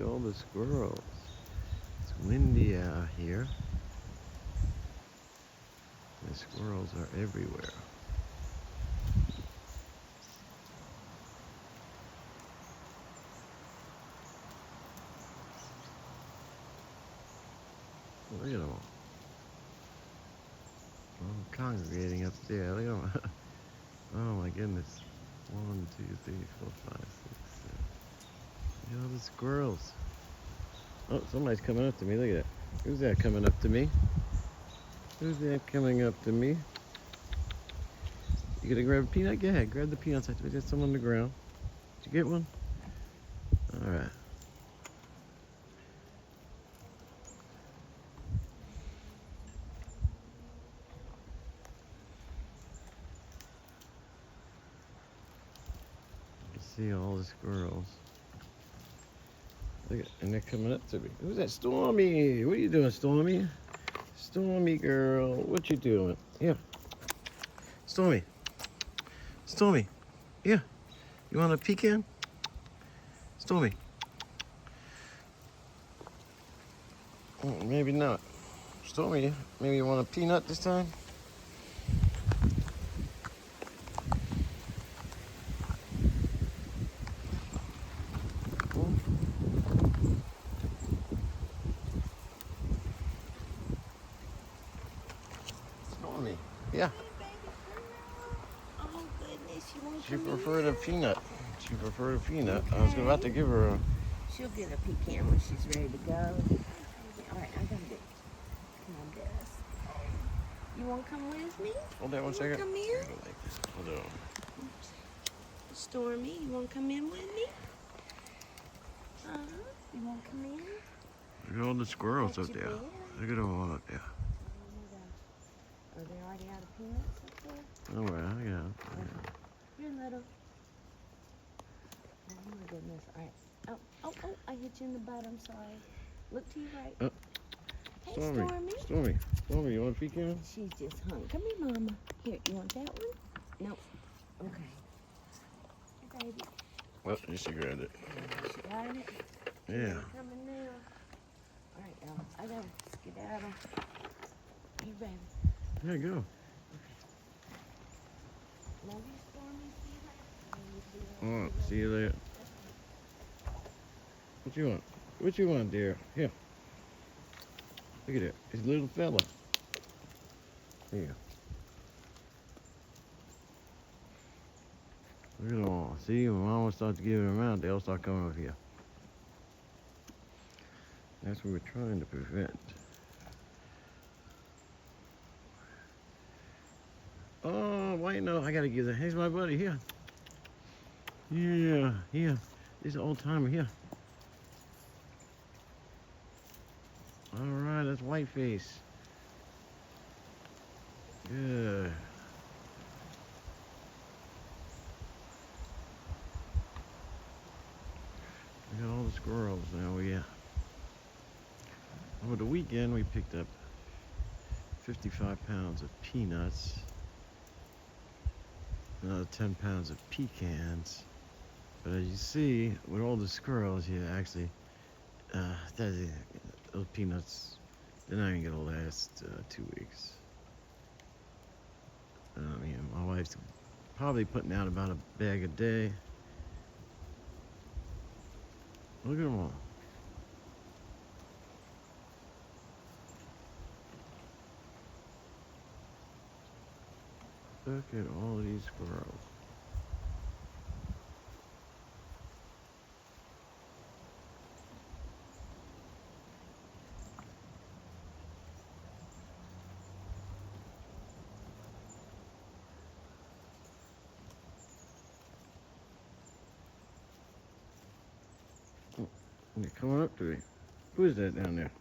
at all the squirrels. It's windy out here. The squirrels are everywhere. Look at them all. All congregating up there. Look at them. Oh my goodness. 1, 2, 3, 4, 5, 6, 7. Look at all the squirrels. Oh, somebody's coming up to me. Look at that. Who's that coming up to me? Who's that coming up to me? You gonna grab a peanut? Go ahead, grab the peanuts. There's some on the ground. Did you get one? All right. You see all the squirrels. Look at, and they're coming up to me. Who's that? Stormy. What are you doing, Stormy? Stormy girl, what you doing? Here. Stormy. Stormy. Here. You want a pecan? Stormy. Oh, maybe not. Stormy, maybe you want a peanut this time? Stormy. Yeah. Oh goodness, you want She preferred a peanut. She preferred a peanut. I was about to give her a... She'll get a pecan when she's ready to go. All right, I gotta get. Come on, Des. You want to come with me? Hold that one second. Come here. Hold on. Stormy, you want to come in with me? You want to come in? Look at all the squirrels up Got there. your bed? Look at them all up there. Are they already out of peanuts up there? Oh, well, yeah. Here, little. Oh my goodness. All right. Oh, I hit you in the butt. I'm sorry. Look to your right. Oh. Hey, Stormy. Stormy. Stormy, you want a pecan? She's just hung. Come here, Mama. Here, you want that one? Nope. Okay. Here, baby. Well, she grabbed it. She got it. Yeah. Coming now. All right, Ella. I gotta skedaddle. Here, baby. There you go. Love you, Stormy. All right, see you later. What you want? What you want, dear? Here. Look at that. It's a little fella. Here. Look at them all. See, when Mama starts giving them out, they'll start coming up here. That's what we're trying to prevent. Oh, wait, no, I gotta give that. Here's my buddy, here. Yeah, here. This is an old timer, here. All right, that's Whiteface. Good. We got all the squirrels now, yeah. Over the weekend, we picked up 55 pounds of peanuts, another 10 pounds of pecans. But as you see, with all the squirrels here, actually, those peanuts, they're not even gonna last 2 weeks. My wife's probably putting out about a bag a day. Look at them all. Look at all these squirrels. They're coming up to me. Who is that down there?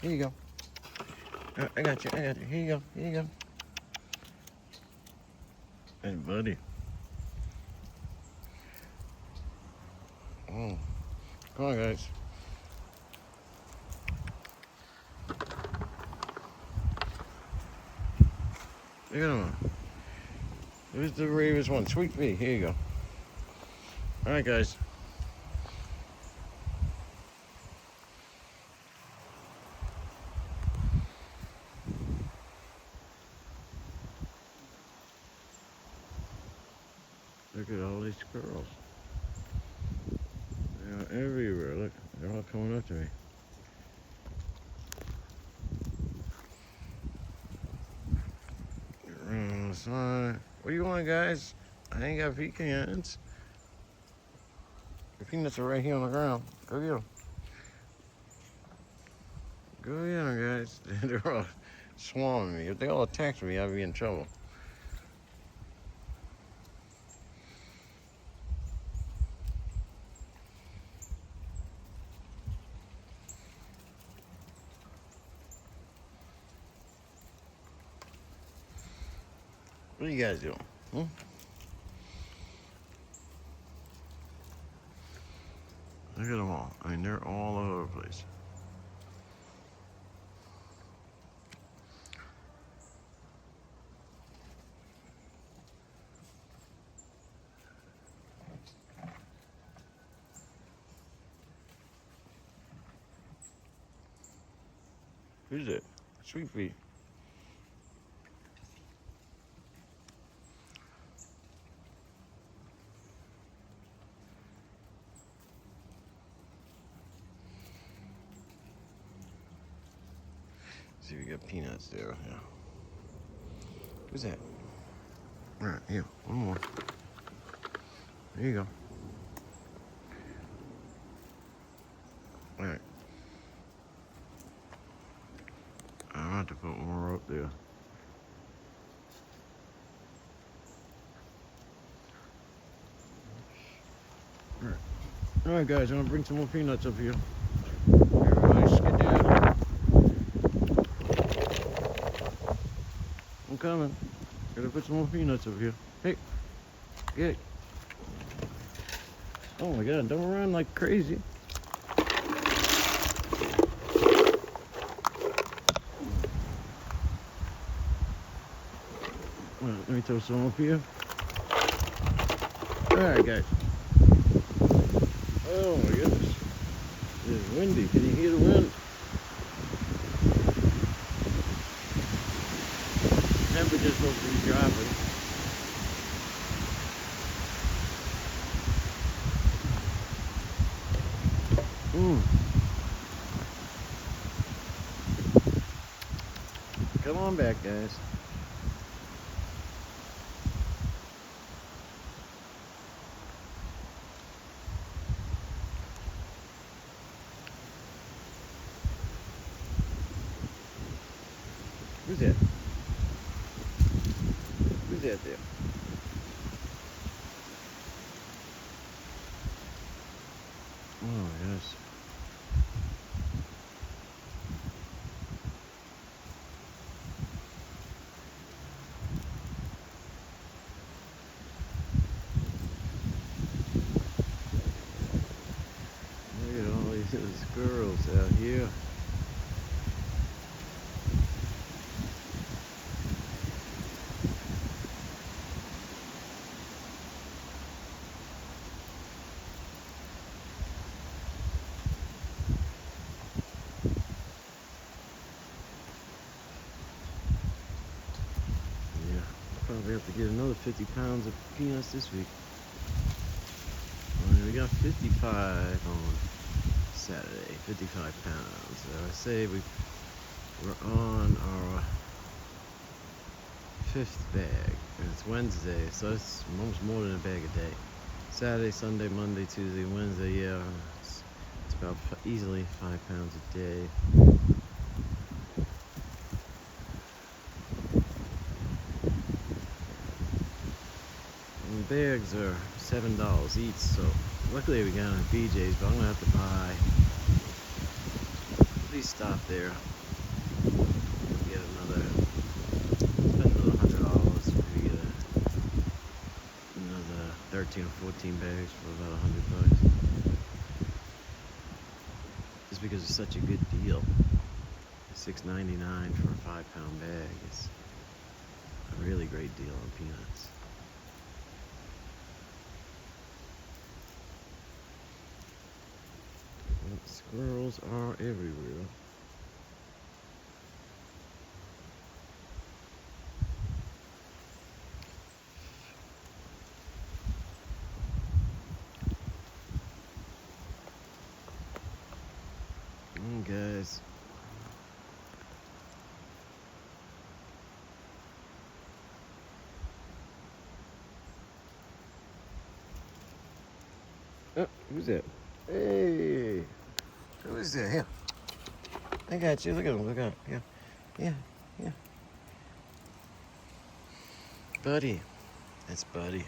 Here you go. I got you. Here you go. Here you go. Hey, buddy. Oh. Come on, guys. Look at him. Who's the bravest one? Sweet pea. Here you go. All right, guys. Look at all these squirrels. They're everywhere. Look, they're all coming up to me. Running on the side. What do you want, guys? I ain't got pecans. The peanuts are right here on the ground. Go get them. Go get them, guys. They're all swarming me. If they all attacked me, I'd be in trouble. What are you guys doing? Hmm? Look at them all. I mean, they're all over the place. Who's it? Sweet Pea. See, we got peanuts there. Yeah. Who's that? All right, here, one more. There you go. All right. I'm gonna have to put more up there. All right, guys, I'm gonna bring some more peanuts up here. Everybody skedaddle. I'm coming. Gotta put some more peanuts up here. Hey, get it. Oh my God, don't run like crazy. Well, let me throw some up here. All right, guys. Oh my goodness. It's windy. Can you hear the wind? Temperature's supposed to be dropping. Come on back, guys. Who's that? Who's that there? Oh, yes. Look at all these little squirrels out here. Probably have to get another 50 pounds of peanuts this week. We got 55 on Saturday, 55 pounds. So I say we're on our 5th bag, and it's Wednesday, so it's almost more than a bag a day. Saturday, Sunday, Monday, Tuesday, Wednesday, yeah, it's about easily 5 pounds a day. Bags are $7 each, so luckily we got them at BJ's, but I'm gonna have to buy. Please stop there. Get another, spend another $100. Maybe get another 13 or 14 bags for about $100. Just because it's such a good deal. $6.99 for a 5-pound bag is a really great deal on peanuts. Squirrels are everywhere. Oh, who's that? Hey, who is that? Here, I got you. Look at him. Look at him. Yeah, yeah, yeah. Buddy, that's Buddy.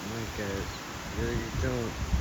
All right, guys, here you go.